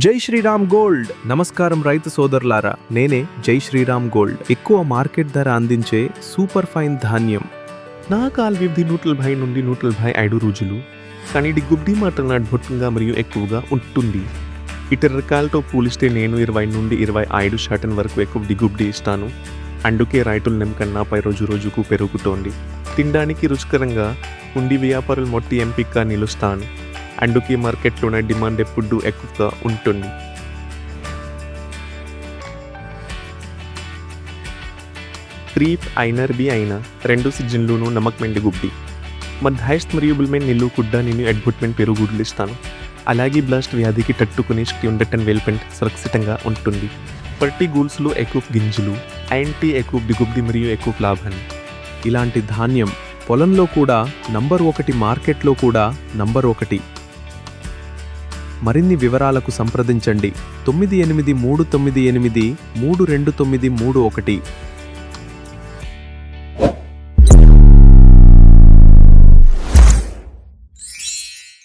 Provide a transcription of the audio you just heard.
జై శ్రీరామ్ గోల్డ్. నమస్కారం రైతు సోదరులారా, నేనే జై శ్రీరామ్ గోల్డ్. ఎక్కువ మార్కెట్ ధర అందించే సూపర్ ఫైన్ ధాన్యం. నా కాల్ వ్యవధి 140 నుండి 145 రోజులు, కానీ దిగుబడి మాత్రం అద్భుతంగా మరియు ఎక్కువగా ఉంటుంది. ఇతర రకాలతో పోలిస్తే నేను 20 నుండి 25% వరకు ఎక్కువ దిగుబడి ఇస్తాను. అందుకే రైతుల నమ్మకం నాపై రోజు రోజుకు పెరుగుతోంది. తినడానికి రుచికరంగా ఉండి వ్యాపారులు మొట్టి ఎంపికగా నిలుస్తాను. అందుకే మార్కెట్లోనే డిమాండ్ ఎప్పుడు ఎక్కువగా ఉంటుంది. ఖరీఫ్ అయినా రబీ అయినా రెండు సీజన్లోనూ నమ్మకమైన దిగుబడి. మధ్యస్థ మరియు బుల్మెన్ నిల్లు కూడా నేను అద్భుతమైన పెరుగుడులు ఇస్తాను. అలాగే బ్లాస్ట్ వ్యాధికి తట్టుకునే శక్తి ఉండటం వెల్పెంట్ సురక్షితంగా ఉంటుంది. ప్రతి గూల్స్లో ఎక్కువ గింజలు, యాంటీ ఎక్కువ దిగుబడి మరియు ఎక్కువ లాభాన్ని. ఇలాంటి ధాన్యం పొలంలో కూడా నంబర్ 1, మార్కెట్లో కూడా నంబర్ 1. మరిన్ని వివరాలకు సంప్రదించండి 9839832931.